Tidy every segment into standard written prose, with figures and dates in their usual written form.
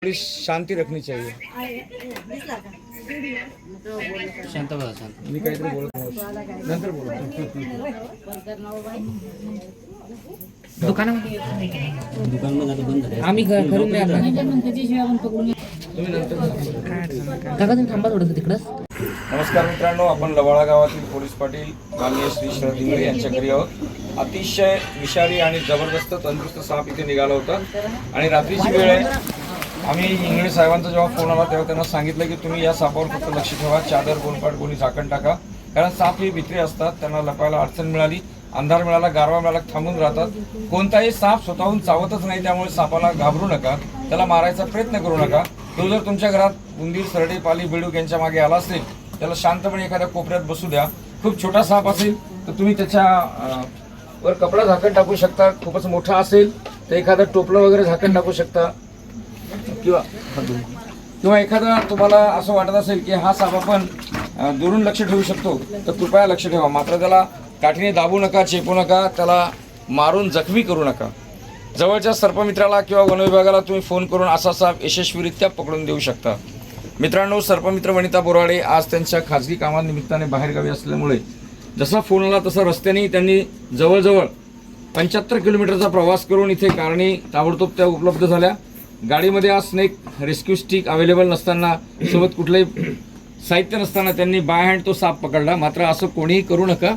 थोड़ी शांति रखनी चाहिए। शांत बघा शांत मी काहीतरी बोलत नंतर बोलू। दुकानामध्ये बंद आहे आम्ही घरून नाही आणणार तुम्ही नंतर काका तुम्ही थांबा थोडं तिकडं। नमस्कार मित्रांनो, आपण लवाळा गावातील पोलीस पाटील माननीय श्री शरद इंगळे यांच्या घरी आहोत। अतिशय विषारी आणि जबरदस्त तंदुरुस्त साप इथे निघाला होता आणि रात्रीची वेळ आहे। आम्ही इंगळे साहेबांचा जेव्हा फोन आला तेव्हा त्यांना सांगितलं की तुम्ही या सापावर फक्त लक्ष ठेवा, चादर गोलपाट गोणी झाकण टाका, कारण साप हे भित्रे असतात, त्यांना लपायला अडचण मिळाली, अंधार मिळाला, गारवा मिळाला थांबून राहतात। कोणताही साप स्वतःहून चावतच नाही, त्यामुळे सापाला घाबरू नका, त्याला मारायचा प्रयत्न करू नका। तो जर तुमच्या घरात उंदीर, सरडे, पाली, बेडूक यांच्या मागे आला असेल त्याला शांतपणे एखाद्या कोपऱ्यात बसू द्या। खूप छोटा साप असेल तर तुम्ही त्याच्या वर कपडा झाकण टाकू शकता, खूपच मोठा असेल तर एखादं टोपलं वगैरे झाकण टाकू शकता, किंवा एखादा तुम्हाला असं वाटत असेल की हा साप आपण दुरून लक्ष ठेवू शकतो तर कृपया लक्ष ठेवा, मात्र त्याला काठीने दाबू नका, चेपू नका, त्याला मारून जखमी करू नका। जवळच्या सर्पमित्राला किंवा वनविभागाला तुम्ही फोन करून असा साप यशस्वीरित्या पकडून देऊ शकता। मित्रांनो, सर्पमित्र वनिता बोराडे आज त्यांच्या खाजगी कामानिमित्ताने बाहेरगावी असल्यामुळे जसा फोन आला तसा रस्त्याने त्यांनी जवळजवळ 75 किलोमीटरचा प्रवास करून इथे कारणे ताबडतोब त्या उपलब्ध झाल्या। गाडीमध्ये आज स्नेक रेस्क्यू स्टिक अवेलेबल नसताना, सोबत कुठलंही साहित्य नसताना त्यांनी बाय हँड तो साप पकडला। मात्र असं कोणीही करू नका,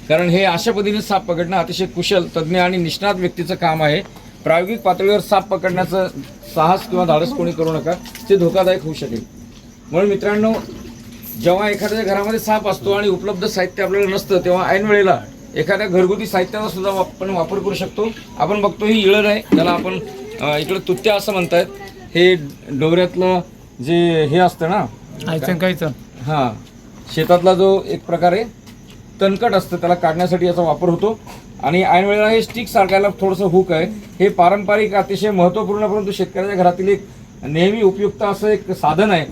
कारण हे अशा पद्धतीने साप पकडणं अतिशय कुशल, तज्ज्ञ आणि निष्णात व्यक्तीचं काम आहे। प्रायोगिक पातळीवर साप पकडण्याचं साहस किंवा धाडस कोणी करू नका, ते धोकादायक होऊ शकेल। म्हणून मित्रांनो, जेव्हा एखाद्या घरामध्ये साप असतो आणि उपलब्ध साहित्य आपल्याला नसतं तेव्हा ऐन वेळेला एखाद्या घरगुती साहित्याचा सुद्धा आपण वापर करू शकतो। आपण बघतो ही इळण आहे, त्याला आपण इकडे तुत्त्या असं म्हणतात। हे डोंगरातलं जे हे असतं ना, हां, शेतातला जो एक प्रकारे तणकट असतं त्याला काढण्यासाठी याचा वापर होतो। आणि ऐन वेळेला हे स्टिक सारखायला थोडंसं हुक आहे। हे पारंपरिक अतिशय महत्त्वपूर्ण परंतु शेतकऱ्याच्या घरातील एक नेहमी उपयुक्त असं एक साधन आहे।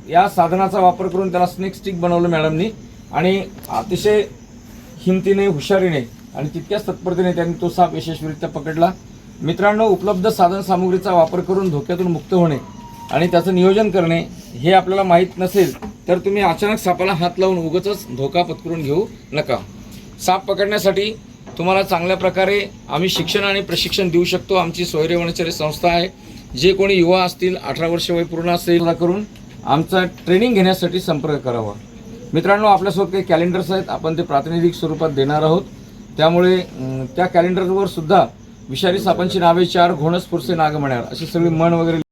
या साधनाचा वापर करून त्याला स्नेक स्टिक बनवलं मॅडमनी आणि अतिशय हिमतीने, हुशारीने आणि तितक्याच तत्परतेने त्यांनी तो साप यशस्वीरित्या पकडला। मित्रांनो, उपलब्ध साधन सामुग्रीचा वापर करून धोक्यातून मुक्त होणे आणि त्याचं नियोजन करणे हे आपल्याला माहीत नसेल तर तुम्ही अचानक सापाला हात लावून उगाचच धोका पत्करून घेऊ नका। साप पकडण्यासाठी तुम्हाला चांगल्या प्रकारे आम्ही शिक्षण आणि प्रशिक्षण देऊ शकतो। आमची सोयरे वनचरे संस्था आहे। जे कोणी युवा असतील, 18 वर्ष वय पूर्ण असेल करून आमचा ट्रेनिंग घेण्यासाठी संपर्क करावा। मित्रांनो, आपल्यासोबत काही कॅलेंडर्स आहेत, आपण ते प्रातिनिधिक स्वरूपात देणार आहोत। त्यामुळे त्या कॅलेंडरवर सुद्धा विषारी सापांची नावे 4 घोणस पुरसे नागमण्यार अशी सगळी म्हण वगैरे